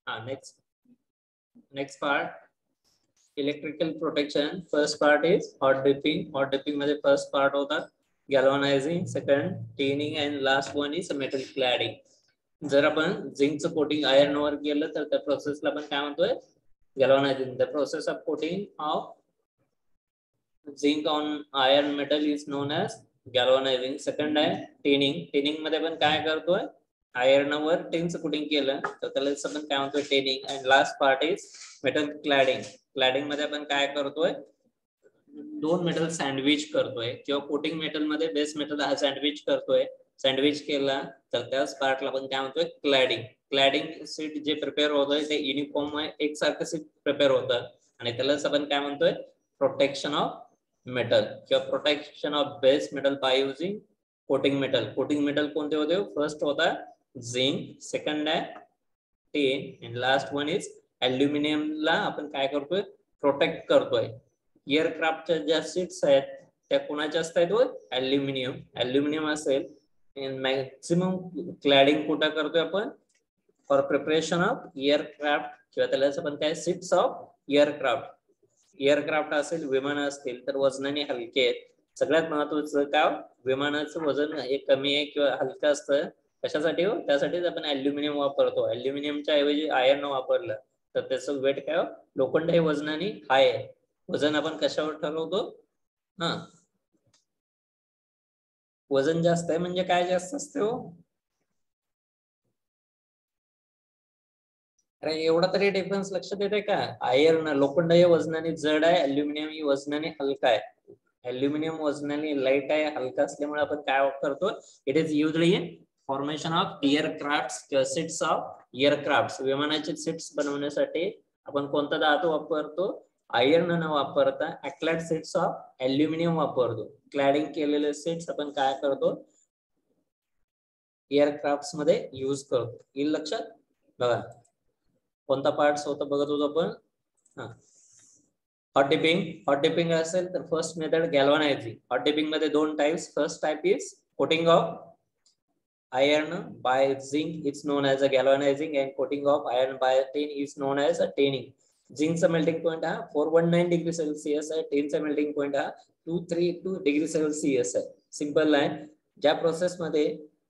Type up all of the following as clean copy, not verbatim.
Next part electrical protection. First part is hot dipping. Hot dipping मध्ये first part होता galvanising, second tinning and last one is metal cladding. जर आपण झिंकचं coating iron वर केलं तर त्या प्रोसेसला आपण काय म्हणतोय galvanising. The process of coating of zinc on iron metal is known as galvanising. Second आहे टेनिंग. टेनिंग मध्ये आपण काय करतोय आयर्नवर टेनचं कोटिंग केलं तर त्याला आपण काय म्हणतोय tinning. And last part is metal cladding. Cladding मध्ये आपण काय करतोय दोन मेटल सँडविच करतोय किंवा कोटिंग मेटल मध्ये बेस मेटल हा सँडविच करतोय. सँडविच केला तर त्याच पार्टला आपण काय म्हणतोय क्लॅडिंग. क्लॅडिंग सीट जे प्रिपेअर होतोय ते युनिफॉर्म एकसारखं सीट प्रिपेअर होतं आणि त्यालाच आपण काय म्हणतोय प्रोटेक्शन ऑफ मेटल किंवा protection of base metal by using coating metal. Coating metal कोणते होते फर्स्ट होता झिंक, सेकंड आहे tin and last one is ॲल्युमिनियमला आपण काय करतोय प्रोटेक्ट करतोय. एअरक्राफ्टच्या ज्या सीट्स आहेत त्या कोणाच्या असतात ॲल्युमिनियम. ॲल्युमिनियम असेल मॅक्सिमम क्लॅडिंग कुठं करतोय आपण फॉर प्रिपरेशन ऑफ एअरक्राफ्ट किंवा त्याला आपण काय सीट्स ऑफ एअरक्राफ्ट. एअरक्राफ्ट असेल विमान असतील तर वजनाने हलके आहेत. सगळ्यात महत्वाचं काय विमानाचं वजन हे कमी आहे किंवा हलकं असतं कशासाठी हो त्यासाठीच आपण ॲल्युमिनियम वापरतो. ॲल्युमिनियमच्या ऐवजी आयर्न वापरलं तर त्याचं वेट काय लोखंड हे वजनाने हाय आहे. वजन आपण कशावर ठरवतो वजन जास्त आहे म्हणजे काय जास्त असते हो अरे एवढा तरी डिफरन्स लक्षात येते का. आयर्न लोखंड हे वजनाने जड आहे, ॲल्युमिनियम ही वजनाने हलका आहे. ॲल्युमिनियम वजनाने लाईट आहे, हलका असल्यामुळे आपण काय करतो it is usually in formation of aircraft किंवा सीट्स ऑफ एअरक्राफ्ट. विमानाचे सीट्स बनवण्यासाठी आपण कोणता धातू वापरतो आयर्न न वापरता ॲक्लॅड सीट्स ऑफ ॲल्युमिनियम वापरतो. क्लॅडिंग केलेले सीट्स आपण काय करतो एअरक्राफ्ट मध्ये यूज करतो. येईल लक्षात बघा कोणता पार्ट्स होता बघत होतो आपण. Hot dipping. हॉट डिपिंग असेल तर फर्स्ट मेथड गॅल्व्हनायझिंग. हॉट डिपिंग मध्ये दोन types. First type is coating of iron by zinc is known as a galvanizing and coating of iron by tin is known as a tanning. Zinc चा melting point हा 419 degree Celsius आहे. tin चा melting point हा 232 degree Celsius आहे. Simple आहे. ज्या process मध्ये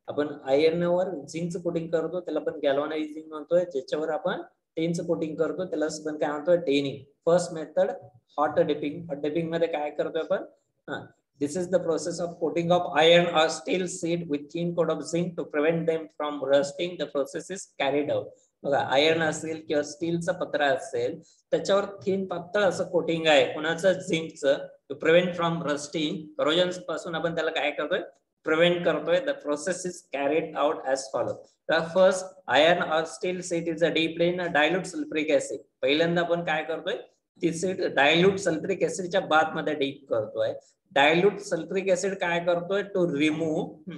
आपण आयर्न वर झिंकचं कोटिंग करतो त्याला आपण गॅल्व्हनायझिंग म्हणतोय. ज्याच्यावर आपण टिनचं कोटिंग करतो त्याला आपण काय म्हणतोय tending. First method hot dipping. Hot dipping मध्ये काय करतोय आपण This is the process of coating of iron or steel sheet with thin coat of zinc to prevent them from rusting. The process is carried out. बघा iron असेल किंवा स्टीलचा पत्रा असेल त्याच्यावर थिन पातळ असं कोटिंग आहे कोणाचं झिंकचं to prevent from rusting corrosion पासून आपण त्याला काय करतोय प्रिव्हेंट करतोय. The process is carried out as follow. First iron और steel sheet is a dip in dilute sulphuric acid. पहिल्यांदा आपण काय करतोय ती सीट डायल्यूट सल्फ्युरिक ऍसिडच्या बाथ मध्ये डीप करतोय. डायल्यूट सल्फ्युरिक ऍसिड काय करतोय to remove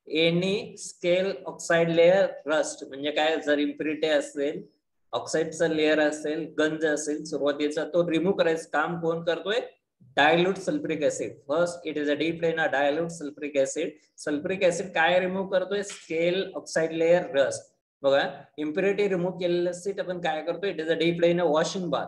any scale oxide layer rust. म्हणजे काय जर इम्प्युरिटी असेल ऑक्साइडचा लेअर असेल गंज असेल सुरुवातीचा तो रिमूव्ह करायचं काम कोण करतोय dilute sulphuric acid. First it is a dip in dilute sulphuric acid. Sulphuric acid काय रिमूव्ह करतोय स्केल ऑक्साइड लेअर रस्ट. बघा इम्प्युरिटी रिमूव्ह केलेलं सीट आपण काय करतोय it is a dip in washing bath.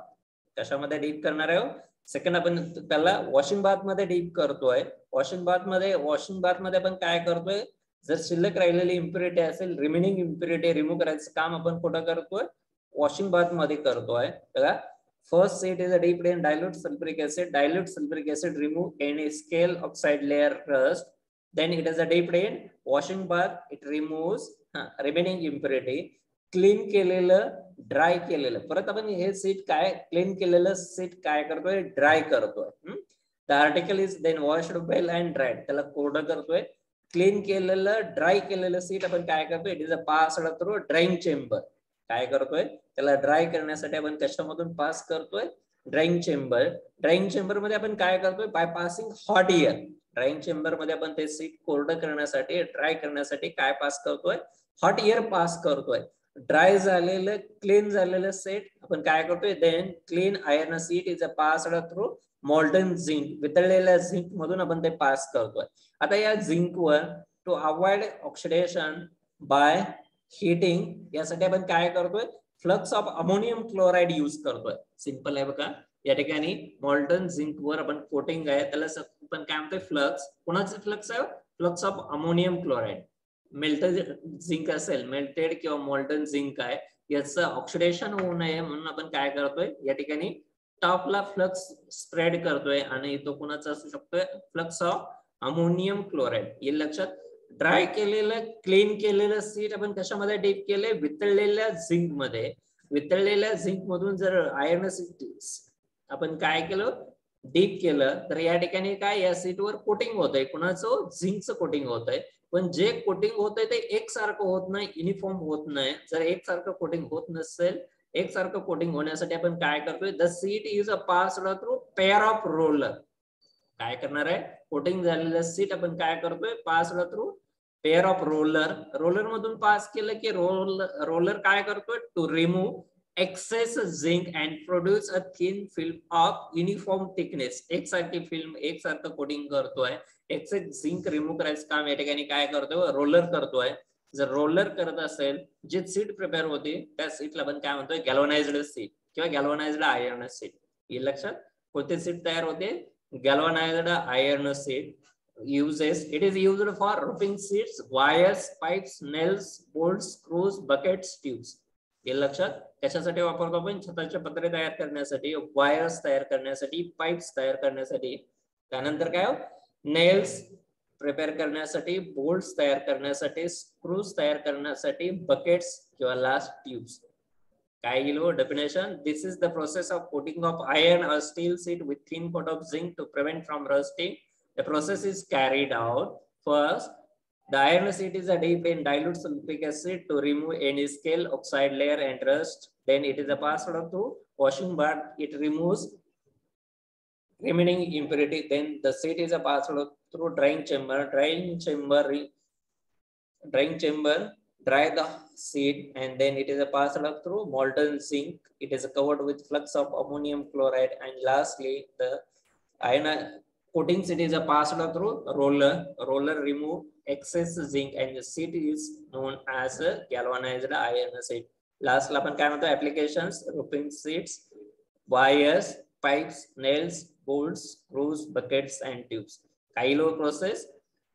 कशामध्ये डीप करणार आहे सेकंड आपण त्याला वॉशिंग बाथ मध्ये डीप करतोय. वॉशिंग बाथ मध्ये आपण काय करतोय जर शिल्लक राहिलेली इम्प्युरिटी असेल रिमेनिंग इम्प्युरिटी रिमूव्ह करायचं काम आपण कुठं करतोय वॉशिंग बाथ मध्ये करतोय. बघा first sheet is a dip in dilute sulphuric acid. Dilute sulphuric acid remove any scale oxide layer rust. Then it is a dip in washing bath. It remove remaining impurity. Clean केलेलं dry केलेलं परत आपण हे seat काय clean केलेलं seat काय करतोय dry करतोय. The article is then washed well and dried. त्याला कोरडं करतोय. क्लीन केलेलं ड्राय केलेलं सीट आपण काय करतोय it is a passed through drying chamber. काय करतोय त्याला ड्राय करण्यासाठी आपण कशामधून पास करतोय ड्रायिंग चेंबर. ड्रायिंग चेंबर मध्ये आपण काय करतोय by passing hot air. Drying chamber मध्ये आपण ते सीट कोरडं करण्यासाठी ड्राय करण्यासाठी काय पास करतोय हॉट एअर पास करतोय. ड्राय झालेलं क्लीन झालेलं सेट आपण काय करतोय then clean iron sheet is a passed through molten zinc. वितळलेल्या झिंक मधून आपण ते पास करतोय. आता या झिंक वर to avoid oxidation by heating यासाठी आपण काय करतोय flux of ammonium chloride use करतोय. सिंपल आहे बघा. या ठिकाणी मॉल्टन झिंक वर आपण कोटिंग आहे त्याला आपण काय म्हणतोय फ्लक्स. कोणाचं फ्लक्स आहे? Flux of ammonium chloride. Melted zinc असेल, मेल्टेड किंवा मॉल्टन झिंक आहे, याचं ऑक्सिडेशन होऊ नये म्हणून आपण काय करतोय या ठिकाणी टॉपला फ्लक्स स्प्रेड करतोय आणि तो कोणाचा असू शकतोय? Flux of ammonium chloride. हे लक्षात. ड्राय केलेलं क्लीन केलेलं सीट आपण कशामध्ये डीप केले? वितळलेल्या झिंक मध्ये. वितळलेल्या झिंक मधून जर आयर्न सीट आपण काय केलं? डीप केलं तर या ठिकाणी काय या सीटवर कोटिंग होतंय. कुणाचं? झिंकचं कोटिंग होतंय. पण जे कोटिंग होतंय ते एकसारखं होत नाही, युनिफॉर्म होत नाही. जर एकसारखं कोटिंग होत नसेल, एकसारखं कोटिंग होण्यासाठी आपण काय करतोय? The sheet is a passed through pair of roller. काय करणार आहे? कोटिंग झालेलं सीट आपण काय करतोय? Passed through pair of roller. Roller मधून पास केलं की रोलर काय करतोय? To remove excess zinc and produce a thin film of uniform thickness. एकसारखी फिल्म एकसारखं कोटिंग करतोय. excess zinc रिमूव्ह करायचं काम या ठिकाणी काय करतोय? रोलर करतोय. जर रोलर करत असेल, जे सीट प्रिपेअर होते त्या सीटला आपण काय म्हणतोय? गॅल्वनाइज्ड सीट किंवा गॅल्वनाइज्ड आयर्न सीट. हे लक्षात. कोणते सीट तयार होते? Galvanised iron seat. Uses, it is used for roofing sheets, wires, pipes, nails, bolts, screws, buckets, tubes. हे लक्षात. कशासाठी वापरतो आपण? छताच्या पत्रे तयार करण्यासाठी, वायर्स तयार करण्यासाठी, पाइप्स तयार करण्यासाठी. त्यानंतर काय? नेल्स प्रिपेअर करण्यासाठी, बोल्ट्स तयार करण्यासाठी, स्क्रूज तयार करण्यासाठी, बकेट्स किंवा लास्ट ट्यूब्स. काय गेलो definition? This is the process of coating of iron or steel sheet with thin coat of zinc to prevent from rusting. The process is carried out. First, the iron sheet is dipped in dilute sulfuric acid to remove any scale, oxide layer and rust. Then it is passed through washing bath. It removes remaining impurity. Then the sheet is passed through drying chamber. Drying chamber dry the sheet and then it is passed through molten zinc. It is covered with flux of ammonium chloride and lastly the iron coating sheet is passed through roller. Roller remove excess zinc and the sheet is known as a galvanized iron sheet. Last ला आपण काय म्हणतो? applications, roofing sheets, wires, pipes, nails, bolts, screws, buckets and tubes. Kylo process.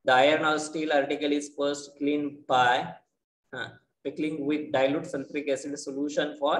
The iron or steel article is first cleaned by pickling with dilute sulfuric acid solution for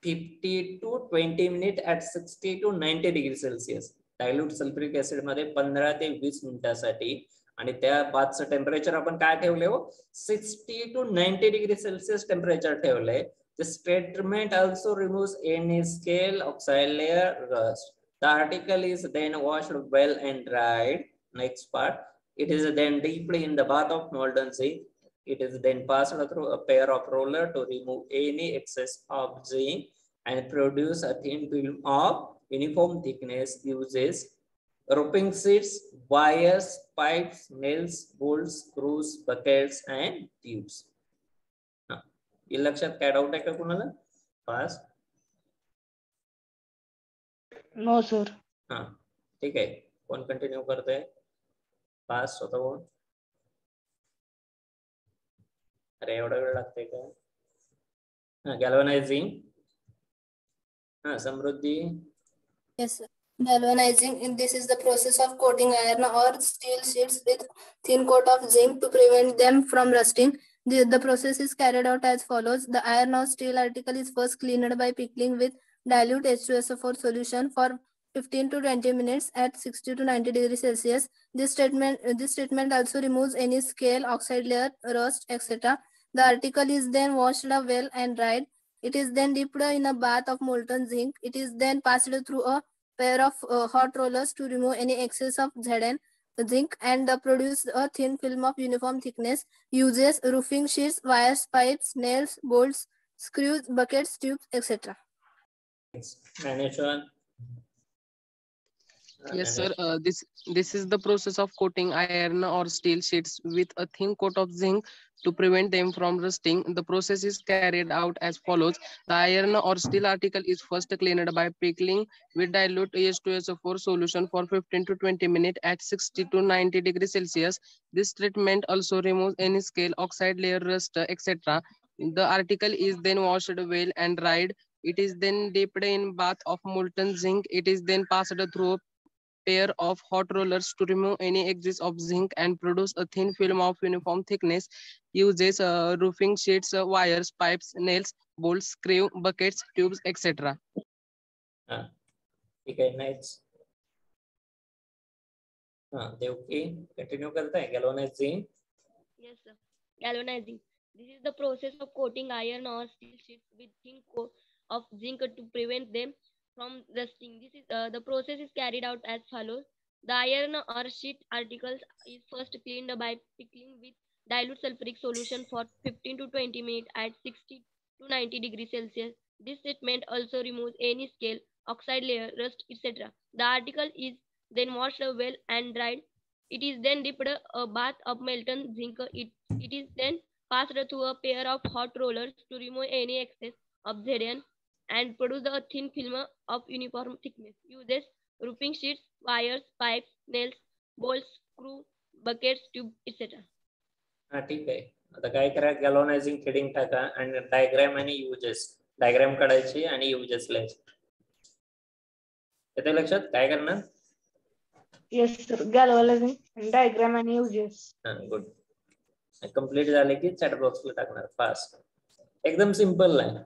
50 to 20 minutes at 60 to 90 degrees Celsius. Dilute sulphuric acid मध्ये 15 ते 20 मिनिटांसाठी. आणि त्या बाथचं temperature आपण काय ठेवले हो? 60 to 90 degree Celsius temperature ठेवले. This treatment also removes any scale, oxide layer, rust. The article is then washed well and dried. Next part, it is then dipped in the bath of molten zinc. It is then passed through a pair of roller to remove any excess of zinc and produce a thin film of uniform thickness. Uses roofing sheets, wires, pipes, nails, bolts, screws, buckets and tubes. हे लक्षात. काय doubt आहे का कुणाला? Pass? No sir. हा ठीक आहे. कोण कंटिन्यू करतोय? पास स्वतःहून? अरे एवढा वेळ लागतोय का? हा गॅल्वनायझिंग. हा समृद्धी. Yes, sir. Galvanizing. This is the process of coating iron or steel sheets with thin coat of zinc to prevent them from rusting. The process is carried out as follows. The iron or steel article is first cleaned by pickling with dilute H2SO4 solution for 15 to 20 minutes at 60 to 90 degrees Celsius. This treatment also removes any scale, oxide layer, rust, etc. The article is then washed well and dried. It is then dipped in a bath of molten zinc. It is then passed through a pair of hot rollers to remove any excess of Zn, zinc, and produce a thin film of uniform thickness. Uses roofing sheets, wires, pipes, nails, bolts, screws, buckets, tubes, etc. Yes, sir. This is the process of coating iron or steel sheets with a thin coat of zinc to prevent them from rusting. The process is carried out as follows. The iron or steel article is first cleaned by pickling with dilute H2SO4 solution for 15 to 20 minutes at 60 to 90 degrees Celsius. This treatment also removes any scale, oxide layer, rust, etc. The article is then washed well and dried. It is then dipped in bath of molten zinc. It is then passed through a pair of hot rollers to remove any excess of zinc and produce a thin film of uniform thickness. Uses roofing sheets, wires, pipes, nails, bolts, screw, buckets, tubes, etc. हा ठीक आहे next. हा Devaki continue करताय गॅल्वनायझिंग. Yes, sir. Galvanizing. This is the process of coating iron or steel sheets with thin coat of zinc to prevent them from rusting. This is the process is carried out as follows. The iron or sheet articles is first cleaned by pickling with dilute sulfuric solution for 15 to 20 minutes at 60 to 90 degrees Celsius. This treatment also removes any scale, oxide layer, rust, etc. The article is then washed well and dried. It is then dipped a bath of molten zinc. It is then passed through a pair of hot rollers to remove any excess of Zn and produce a thin film of uniform thickness. Uses roofing sheets, wires, pipes, nails, bolts, screw, buckets, tube, etc. हा ठीक आहे. आता काय करा गॅल्वनायझिंग threading टाका आणि diagram आणि uses diagram काढायची आणि युजेस लिहायचे. येते लक्षात काय करणार? Yes, sir. Galvanizing diagram and uses. हा गुड. कंप्लीट झाले की चॅट बॉक्सला टाकणार फास्ट. एकदम सिंपल आहे.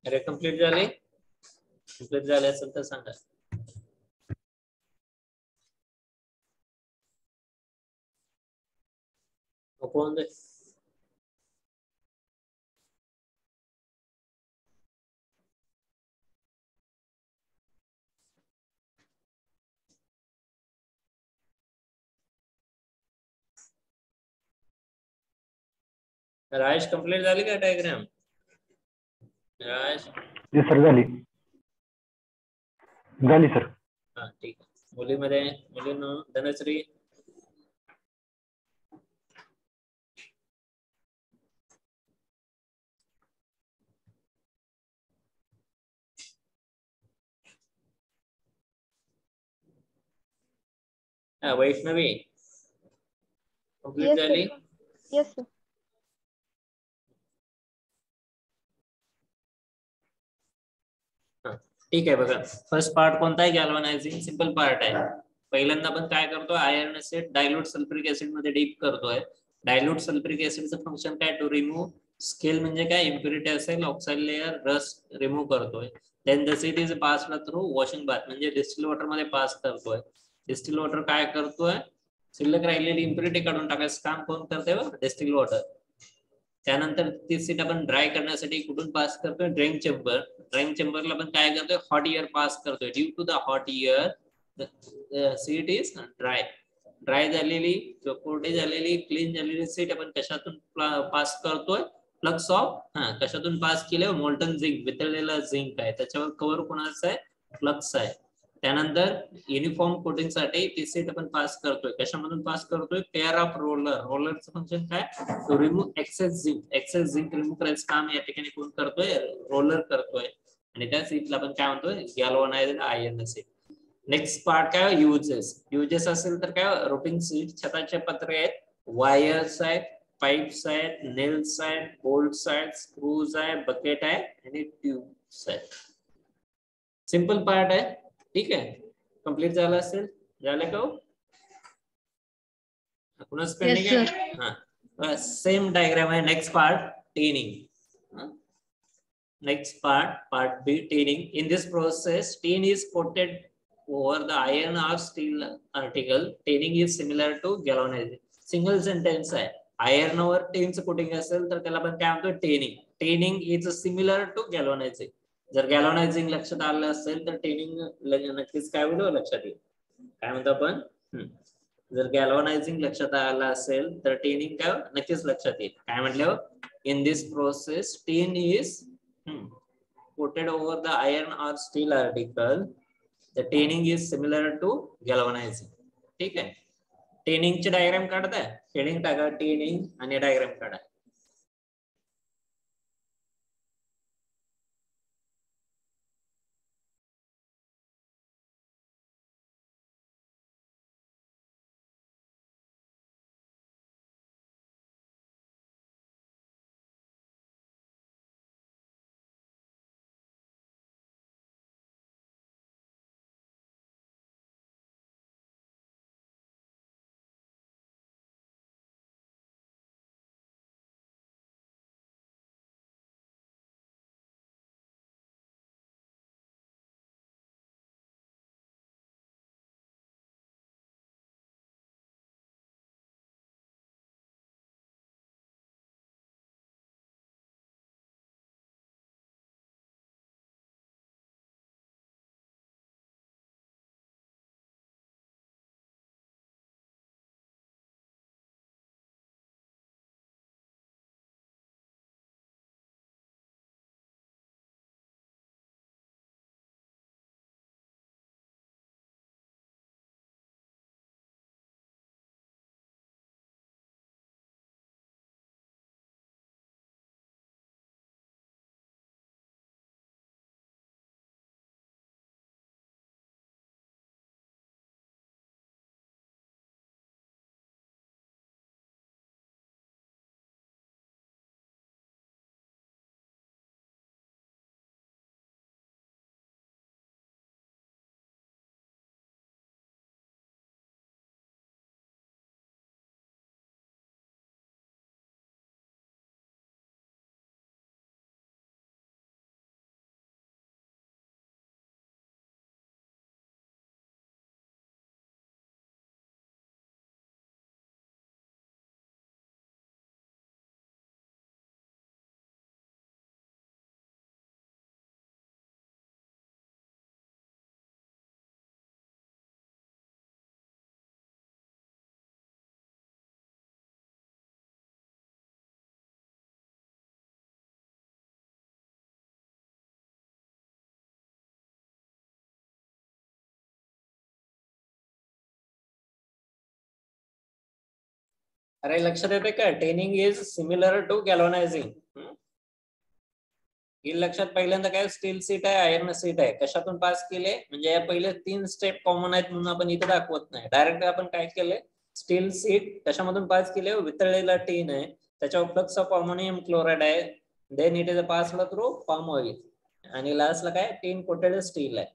अरे कंप्लीट झाले? कंप्लीट झाले असेल तर सांगा. कोण दे? राज कंप्लीट झाली का डायग्राम? राज येस सर, झाली सर. हा ठीक आहे. मुलींनो धनश्री वैष्णवी कंप्लीट Yes, झाली? sir. Yes, sir. ठीक आहे. बघा फर्स्ट पार्ट कोणता आहे? गॅल्व्हनायझिंग. सिंपल पार्ट आहे. पहिल्यांदा आपण काय करतो, iron acid dilute sulphuric acid मध्ये डीप करतोय. डायल्यूट सल्फ्युरिक ऍसिडचं फंक्शन काय? टू रिमूव्ह स्केल म्हणजे काय? इम्प्युरिटी असेल, ऑक्साइड लेअर, रस्ट रिमूव्ह करतोय. देन जसे it is pass through washing bath म्हणजे डिस्टिल वॉटर मध्ये पास करतोय. डिस्टिल वॉटर काय करतोय? शिल्लक राहिलेली इम्प्युरिटी काढून टाकायचं काम कोण करतोय? Distil water. त्यानंतर ती सीट आपण ड्राय करण्यासाठी कुठून पास करतोय? Drain chamber. ड्रेन चेंबरला आपण काय करतोय? हॉट एअर पास करतोय. Due to the hot air sheet is dry झालेली किंवा कोरडी झालेली क्लीन झालेली सीट आपण कशातून पास करतोय? फ्लक्स ऑफ कशातून पास केलं? मोल्टन झिंक, वितळलेला झिंक आहे त्याच्यावर कव्हर कोणाचा आहे? फ्लक्स आहे. त्यानंतर युनिफॉर्म कोटिंग साठी ती सीट आपण पास करतोय. कशामधून पास करतोय? Pair of roller. रोलरचं फंक्शन काय? To remove excess zinc remove करायचं काम या ठिकाणी कोण करतोय? रोलर करतोय. आणि त्या सीटला आपण काय म्हणतोय? गॅल्व्हनाइज्ड आयर्न एसिड. नेक्स्ट पार्ट काय? युजेस असेल तर काय? रोटिंग सीट, छताचे पत्रे आहेत, वायर्स आहेत, पाईप्स आहेत, नेल्स आहेत, बोल्ट्स आहेत, स्क्रूज आहे, बकेट आहे आणि ट्यूब्स आहेत. सिंपल पार्ट आहे. ठीक आहे. कंप्लीट झालं असेल? झालं का? कुणाच पेंडिंग Yes, आहे? सेम डायग्राम आहे. Next part tending. Next part B, tinning. In this process, tin is coated over the iron or steel article. Tinning is similar to galvanizing. Single sentence आहे. Iron वर टिनचं coating असेल तर त्याला आपण काय म्हणतो? Tinning. Tinning is similar to galvanising. जर galvanising लक्षात आलं असेल तर टेनिंग नक्कीच काय होईल? लक्षात येईल. काय म्हणतो आपण? जर गॅल्व्हनायझिंग लक्षात आलं असेल तर टेनिंग काय नक्कीच लक्षात येईल. काय म्हटलं? In this process tin is coated over the iron or steel article. The tanning is similar to galvanizing. ठीक आहे. टेनिंग ची डायग्राम काढताय? हेडिंग टाका टेनिंग आणि डायग्राम काढा. अरे लक्षात येते का? Tinning is similar to galvanising. ही लक्षात पहिल्यांदा काय स्टील सीट आहे, आयर्न सीट आहे, कशातून पास केले म्हणजे या पहिले 3 स्टेप कॉमन आहेत म्हणून आपण इथे दाखवत नाही. डायरेक्ट आपण काय केले, स्टील सीट कशामधून पास केले, वितळलेला टीन आहे, त्याच्यावर फ्लक्स ऑफ अमोनियम क्लोराइड आहे, then it is pass through palm oil, आणि लास्टला काय टीन कोटेड स्टील आहे.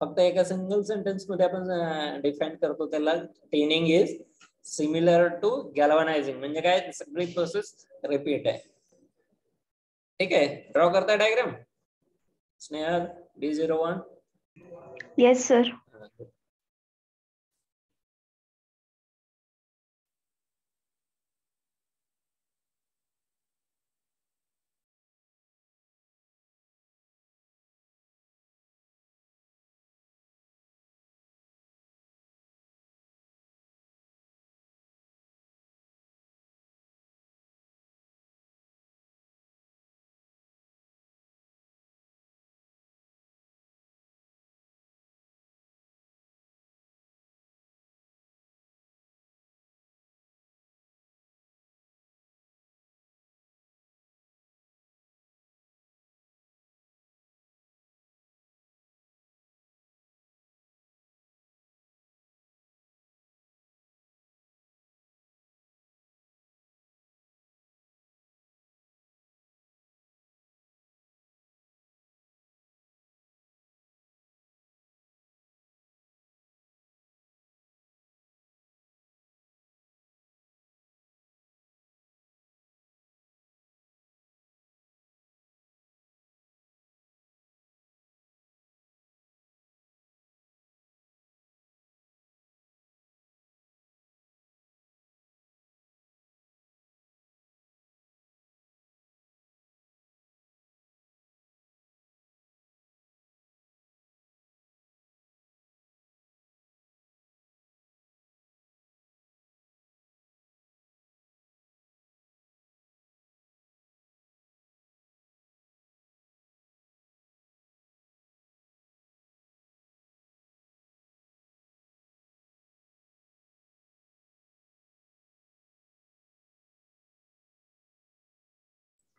फक्त एका सिंगल सेंटेन्स मध्ये आपण डिफाइन करतो त्याला. टेनिंग इज सिमिलर टू गॅल्व्हनायझिंग म्हणजे काय, सगळी प्रोसेस रिपीट आहे. ठीक आहे, ड्रॉ करता diagram Snehal D01. Yes, sir.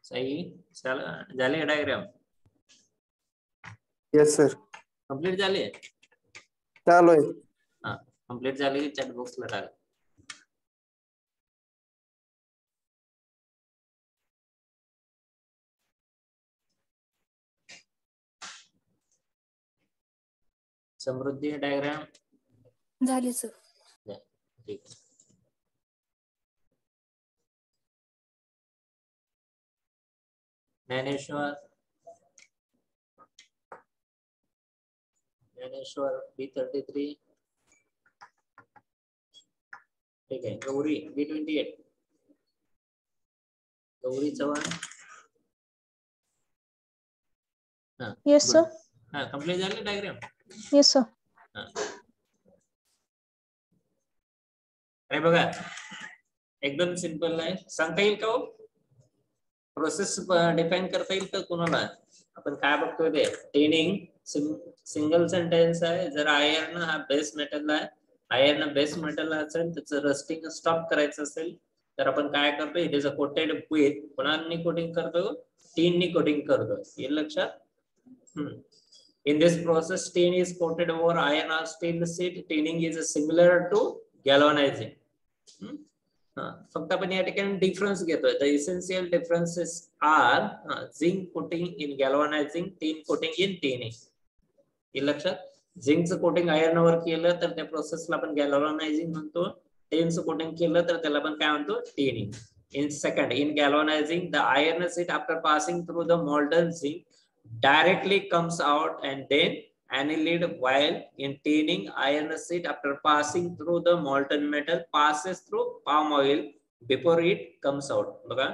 सही झाले डायग्राम? Yes sir. कंप्लीट झाले? चालू आहे. हा, कंप्लीट झाले की चॅट बॉक्सला टाका. समृद्धी डायग्राम झाली सर. ठीक. ज्ञानेश्वर B33. ठीक आहे. Gauri B28. Gauri Chavan. Yes, sir. हा, कंप्लीट झाले डायग्राम? Yes, sir. अरे बघा एकदम सिंपल आहे. सांगता येईल का हो? प्रोसेस डिफाइन करता येईल का कोणाला? आपण काय बघतोय ते टेनिंग सिंगल सेंटेन्स आहे. जर आयर्न हा बेस मेटल आहे, आयर्न बेस मेटल असेल, त्याचं रस्टिंग स्टॉप करायचं असेल तर आपण काय करतो, it is a coated with, कोणानी कोटिंग करतो, टीननी कोटिंग करतो. हे लक्षात. In this process, tin is coated over iron or steel sheet. Tinning is similar to galvanizing. फक्त आपण या ठिकाणी डिफरन्स घेतोय. The essential differences are zinc coating in galvanizing, tin coating in tinning. हे लक्षात. झिंकचं कोटिंग आयर्न वर केलं तर त्या प्रोसेसला आपण गॅल्व्हनायझिंग म्हणतो. टिनचं कोटिंग केलं तर त्याला आपण काय म्हणतो, tinning. In second, in galvanizing, the iron sheet after passing through the molten zinc directly comes out and then annealed, while in tinning, iron sheet after passing through the molten metal passes through palm oil before it comes out. बघा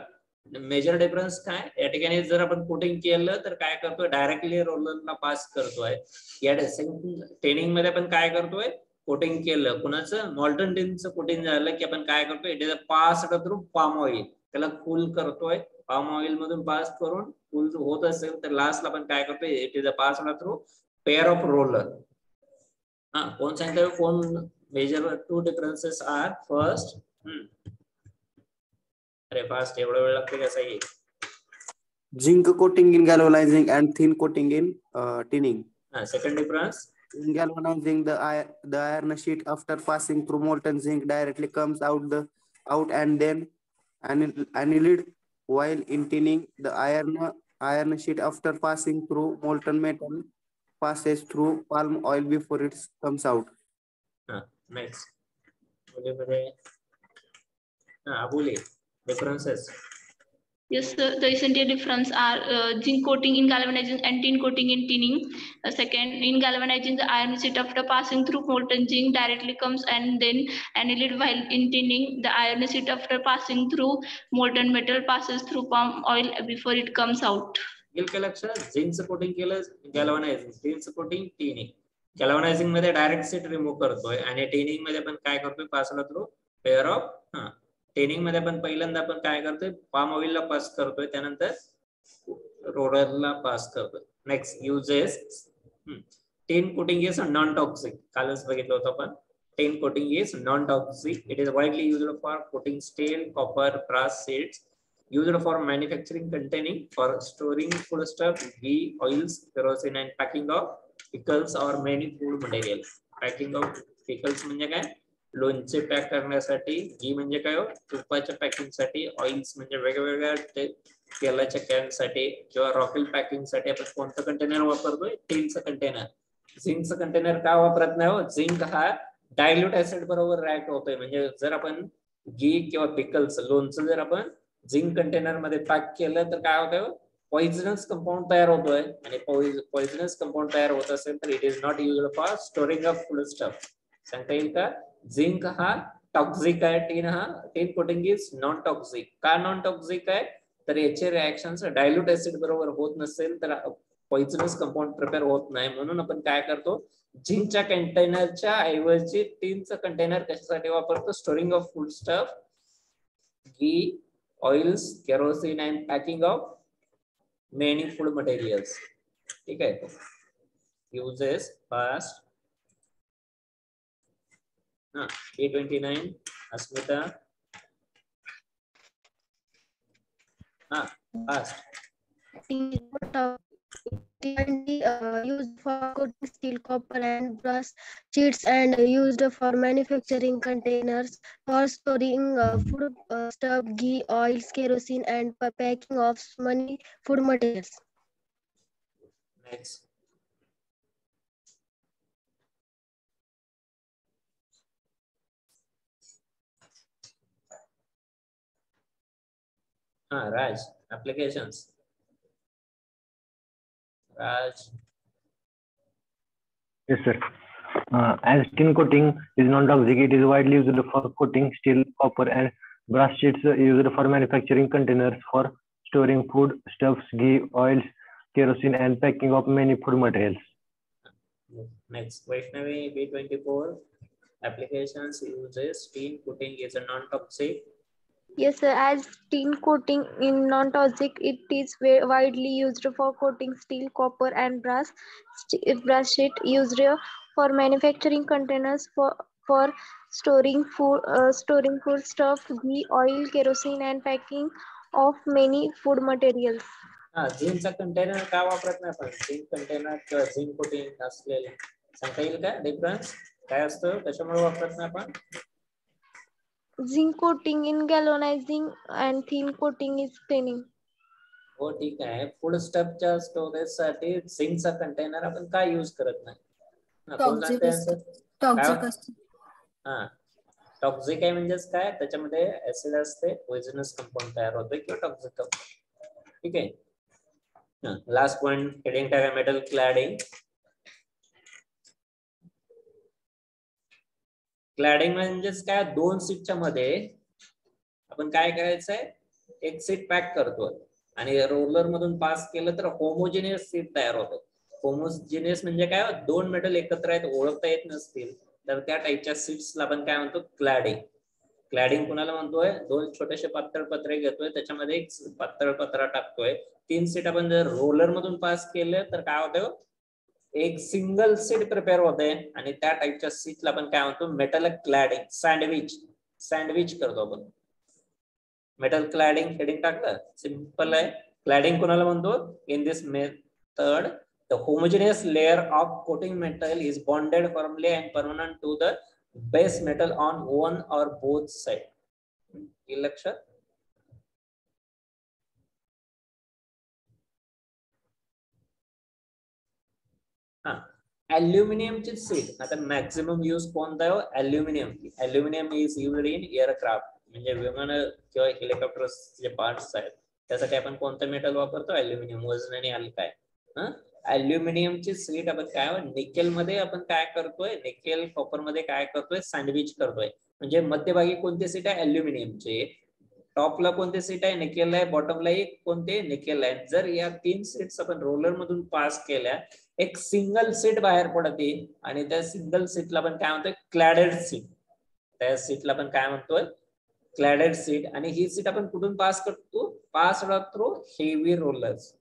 major difference काय या ठिकाणी, जर आपण coating केलं तर काय करतोय, डायरेक्टली रोलरला पास करतोय. या टेनिंग मध्ये आपण काय करतोय, कोटिंग केलं कुणाचं, मॉल्टन टिनचं कोटिंग झालं की आपण काय करतोय, it is passed through palm oil, त्याला कूल करतोय. पाम ऑइल मधून पास करून कूल होत असेल तर लास्टला आपण काय करतोय, it is passed through pair of roller. कोण सांगतोय, कोण major two differences are, first अरे फास्ट एवढा वेळ लागतो कसा आहे? Zinc coating in galvanizing and thin coating in tinning. Second difference. In galvanizing, the iron sheet after passing through molten zinc directly comes out and then annealed, while in tinning, the iron sheet after passing through molten metal passes through palm oil before it comes out. Next. Abule, differences. Yes, sir. The essential difference are zinc coating in galvanizing and tin coating in tinning. Second, in galvanizing, the iron sheet after passing through molten zinc directly comes and then annealed, while in tinning, the iron sheet after passing through molten metal passes through palm oil before it comes out. Zinc coating केलं galvanizing, tin coating tinning. Galvanizing मध्ये direct seat remove करतोय आणि tinning मध्ये पण काय करतोय, पासला through pair of tending मध्ये पण पहिल्यांदा आपण काय करतोय, पाम ऑइल ला पास करतोय, त्यानंतर रोलरला पास करतोय. Next uses. Tin coating is non toxic. कालच बघितलं होतं आपण. Tin coating is non toxic. It is widely used for coating steel, copper, brass sheets, used for manufacturing, containing for storing foodstuff, ghee, oils, kerosene and packing of pickles or many food materials. Packing of pickles म्हणजे काय, लोणचे pack करण्यासाठी, घी म्हणजे काय, तुपाच्या packing साठी, oils म्हणजे वेगवेगळ्या तेलाच्या कॅन साठी, किंवा रॉकेल पॅकिंग साठी आपण कोणतं कंटेनर वापरतोय, टिनचं कंटेनर. झिंकचं कंटेनर का वापरत नाही हो, झिंक हा डायल्यूट ऍसिड बरोबर रिएक्ट होतोय. म्हणजे जर आपण घी किंवा पिकल्स, लोणचं जर आपण झिंक कंटेनर मध्ये पॅक केलं तर काय होतं, पॉइझनस कंपाऊंड तयार होतोय. आणि पॉइझनस कंपाऊंड तयार होत असेल तर it is not used for storing of food stuff. सांगता येईल का? झिंक हा टॉक्सिक आहे, tin coating is non toxic. का नॉन टॉक्सिक आहे, तर याचे रिएक्शन्स डायल्यूट ऍसिड बरोबर होत नसेल तर पॉइझनस कंपाऊंड प्रिपेअर होत नाही. म्हणून आपण काय करतो, झिंकच्या कंटेनरच्या ऐवजी टिनचं कंटेनर कशासाठी वापरतो, storing of food stuff, ghee, oils, kerosene and packing of many food materials. ठीक है. Uses first. A29 Asmita. First. Used for coating steel, copper and brass sheets and used for manufacturing containers for storing food stuff, ghee, oils, kerosene and packing of many food materials. Next. Raj, applications. Raj. Yes, sir. As tin coating is non-toxic, it is widely used for coating steel, copper, and brass sheets. Used for manufacturing containers for storing food stuffs, ghee, oils, kerosene, and packing of many food materials. Next, Vaishnavi, B24. Applications. Uses. Tin coating is a non-toxic. Yes, sir. As tin coating in non-toxic, it is widely used for coating steel, copper, and brass sheet, used for manufacturing containers for storing food stuff, ghee, oil, kerosene, and packing of many food materials. झिंकचा container का वापरत नाही आपण, zinc container किंवा zinc coating असलेले, सांगता येईल का डिफरन्स काय असतं, कशामुळे वापरत नाही आपण? Zinc coating in galvanizing and thin coating is tinning. हो ठीक आहे. फूड स्टफच्या स्टोरेज साठी झिंकचा कंटेनर आपण काय यूज करत नाही? टॉक्सिक आहे म्हणजेच काय, त्याच्यामध्ये ऍसिड असते, पॉइझनस कंपाऊंड तयार होते किंवा टॉक्सिक कंपाऊंड. ठीक आहे. लास्ट पॉइंट हेडिंग टाका, मेटल क्लॅडिंग. क्लॅडिंग म्हणजेच काय, दोन सीटच्या मध्ये आपण काय करायचंय, एक सीट पॅक करतो आणि रोलर मधून पास केलं तर होमोजिनियस सीट तयार होतं. होमोजिनियस म्हणजे काय, दोन मेटल एकत्र आहेत, ओळखता येत नसतील तर त्या टाईपच्या सीट्सला आपण काय म्हणतो, क्लॅडिंग. क्लॅडिंग कुणाला म्हणतोय, दोन छोटेसे पातळ पत्रे घेतोय, त्याच्यामध्ये एक पातळ पत्रा टाकतोय. तीन सीट आपण जर रोलर मधून पास केलं तर काय होतं, एक सिंगल सीट प्रिपेअर होते आणि त्या टाईपच्या सीटला आपण काय म्हणतो, मेटल क्लॅडिंग. सँडविच सँडविच करतो आपण. मेटल क्लॅडिंग हेडिंग टाकलं, सिंपल आहे. क्लॅडिंग कोणाला म्हणतो? In this method the homogeneous layer of coating metal is bonded firmly and permanent to the base metal on one or both side. हे लक्षात. हा, ॲल्युमिनियमची सीट आता मॅक्सिमम यूज कोणता आहे? Aluminium. Aluminium is used in aircraft, म्हणजे विमान किंवा हेलिकॉप्टर्सचे parts आहेत त्यासाठी आपण कोणतं मेटल वापरतो? ॲल्युमिनियम. वजनाने हलका आहे. ॲल्युमिनियमची सीट आपण काय, निकेल मध्ये आपण काय करतोय? निकेल कॉपर मध्ये काय करतोय? सँडविच करतोय. म्हणजे मध्यभागी कोणती सीट आहे? ॲल्युमिनियमची. टॉपला कोणती सीट आहे? निकेल आहे. बॉटमला कोणते? निकेल आहे. जर या 3 सीट्स आपण रोलर मधून पास केल्या, एक सिंगल सीट बाहेर पडते आणि त्या सिंगल सीटला आपण काय म्हणतोय? Cladded sheet. त्या सीटला आपण काय म्हणतोय? Cladded sheet. आणि ही सीट आपण कुठून पास करतो? Passed through heavy rollers.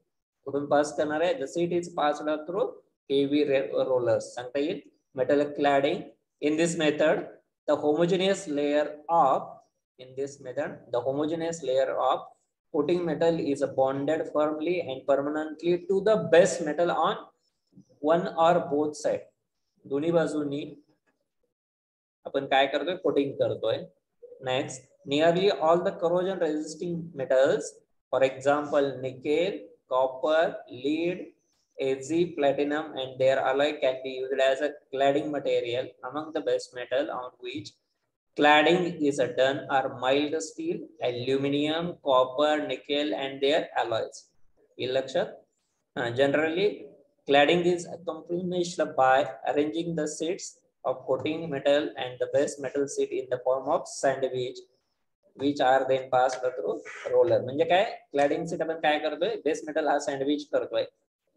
कुठून पास करणार आहे? The sheet is passed through heavy rollers. सांगता येईल. Metal cladding in this method the homogeneous layer of the homogeneous layer of coating metal is bonded firmly and permanently to the base metal on one or both side. दोन्ही बाजूंनी आपण काय करतोय? Coating करतोय. Next, nearly all the corrosion resisting metals, for example nickel, copper, lead, Ag, platinum and their alloy can be used as a cladding material. Among the base metal on which cladding is done are mild steel, aluminum, copper, nickel and their alloys. In लक्षात. Generally cladding is accomplished by arranging the sheets of coating metal and the base metal sheet in the form of sandwich which are then passed through roller. म्हणजे काय? क्लॅडिंग seat आपण काय करतोय? Base metal हा sandwich करतोय.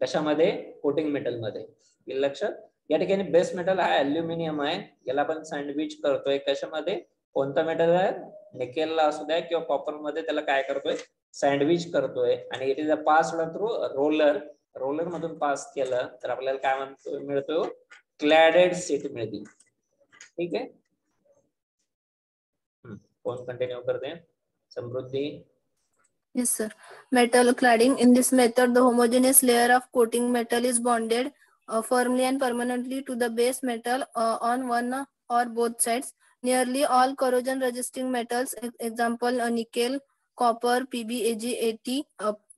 कशामध्ये? Coating metal मध्ये. in लक्षात. या ठिकाणी बेस मेटल हा ॲल्युमिनियम आहे. याला आपण सँडविच करतोय. कशामध्ये? कोणता मेटल आहे? निकेलला असू द्या किंवा कॉपर मध्ये त्याला काय करतोय? सँडविच करतोय. आणि it is a pass through roller. Roller मधून पास केलं तर आपल्याला काय म्हणतो? मिळतो? क्लॅडेड सीट मिळते. ठीक आहे. कौन कंटिन्यू करते हैं? समृद्धि. Yes, sir. Metal cladding. In this method, the homogeneous layer of coating metal is bonded firmly and permanently to the base metal on one or both sides. Nearly all corrosion-resisting metals, example nickel, copper, Pb, Ag, At,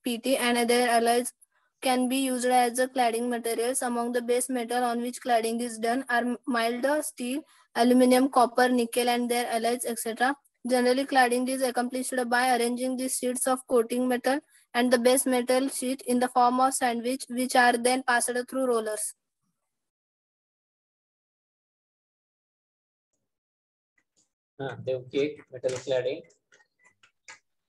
Pt, and their alloys, can be used as a cladding materials. Among the base metal on which cladding is done are mild steel, aluminum, copper, nickel, and their alloys, etc. Generally, cladding is accomplished by arranging the sheets of coating metal and the base metal sheet in the form of sandwich, which are then passed through rollers. Metal cladding.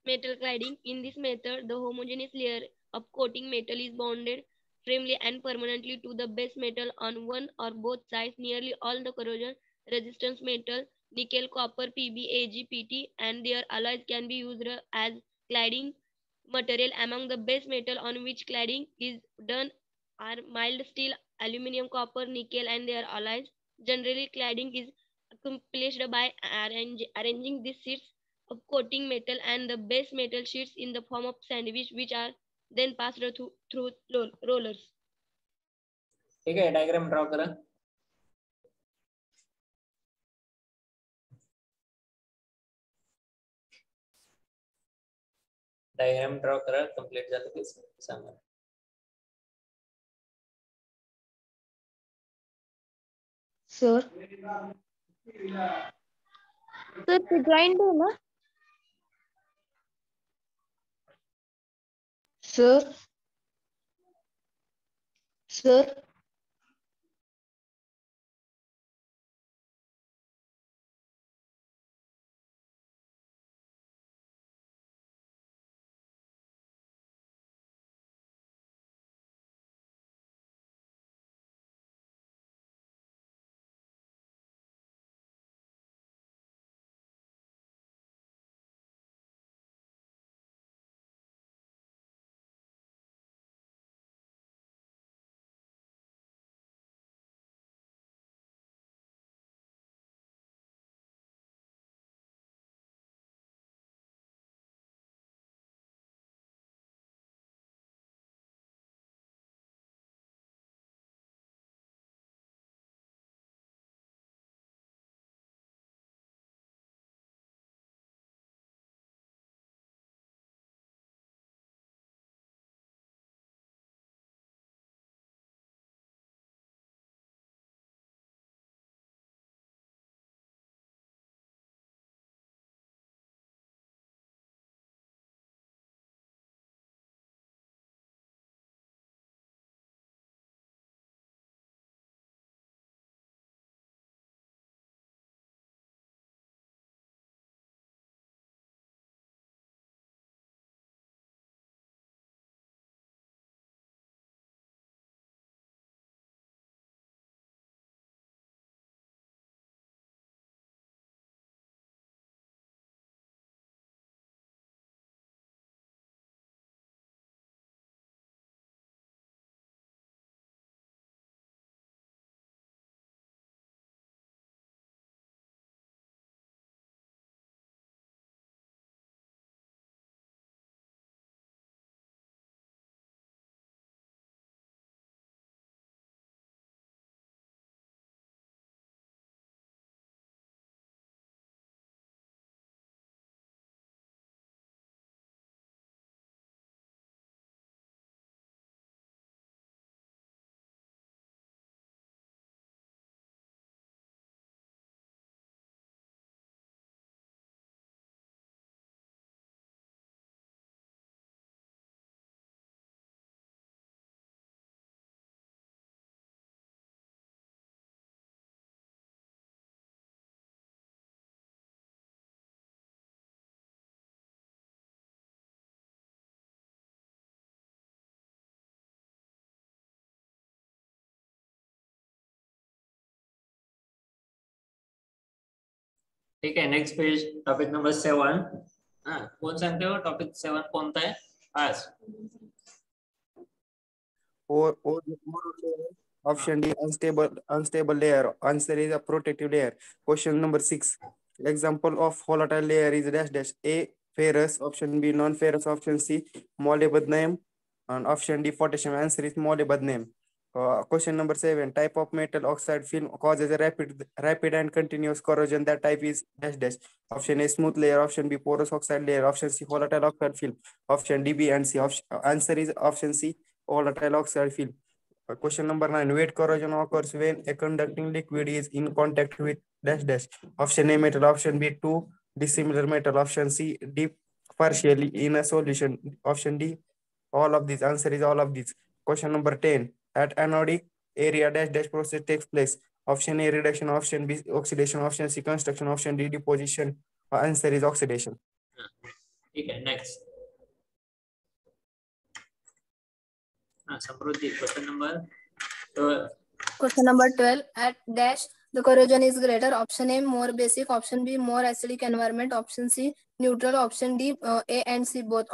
Metal cladding. In this method, the homogeneous layer of coating metal is bonded firmly and permanently to the base metal on one or both sides. Nearly all the corrosion resistance metal, nickel, copper, Pb, Ag, Pt, and their alloys can be used as cladding material. Among the base metal on which cladding is done are mild steel, aluminum, copper, nickel, and their alloys. Generally, cladding is accomplished by arranging these sheets of coating metal and the base metal sheets in the form of sandwich, which are then passed through rollers. ठीक है. Diagram draw करा. Diagram draw करा. Complete झालं की सांगा. Sir ते joint आहे ना सर? सर ठीक आहे, नेक्स्ट पेज, टॉपिक नंबर 7. हा, कोण सांगते हो टॉपिक 7 कोणता आहे आज? Option D, unstable layer. Answer is a protective layer. Question number 6. Example of volatile layer is dash dash. A, ferrous. Option B, non-ferrous. Option C, molybdenum. And option D, potassium. Answer is molybdenum. Question number 7. Type of metal oxide film causes a rapid and continuous corrosion. That type is dash dash. Option A, smooth layer. Option B, porous oxide layer. Option C, volatile oxide film. Option D, B and C. Answer is option C, volatile oxide film. Question number 9. Weight corrosion occurs when a conducting liquid is in contact with dash dash. Option A, metal. Option B, two dissimilar metal. Option C, deep partially in a solution. Option D, all of these. Answer is all of these. Question number 10. At anodic area dash dash process takes place. Option A, reduction. Option B, oxidation. Option C, construction. Option D, deposition. Answer is oxidation. ठीक आहे, next. Samruddhi, question number 12. Question number 12. At dash, the corrosion is greater. Option A, more basic. Option B, more acidic environment. Option C, neutral. Option D, A and C both.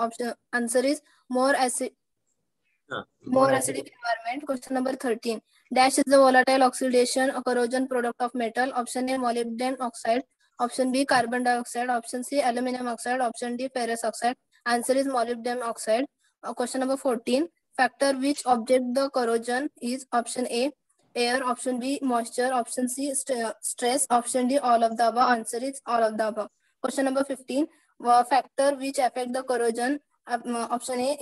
Answer is more acidic environment. Question number 13. Dash is the volatile oxidation or corrosion product of metal. Option A, molybdenum oxide. Option B, carbon dioxide. Option C, aluminum oxide. Option D, ferrous oxide. Answer is molybdenum oxide. Question number 14. Factor which object the corrosion is. Option A, air. Option B, moisture. Option C, stress. Option D, all of the above. Answer is all of the above. Question number 15. Factor which affect the corrosion. Option A,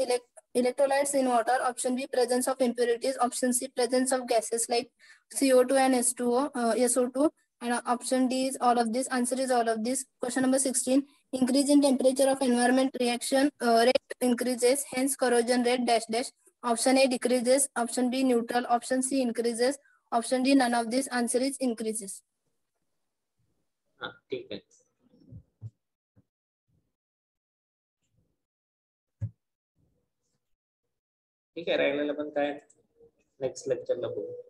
electrolytes in water. Option B, presence of impurities. Option C, presence of gases like CO2 and SO2. And option D is all of this. Answer is all of this. Question number 16. Increase in temperature of environment reaction rate increases, hence corrosion rate dash dash. Option A, decreases. Option B, neutral. Option C, increases. Option D, none of this. Answer is increases. ठीक आहे. ठीक आहे, राहिलेलं पण काय next लेक्चरला बघू.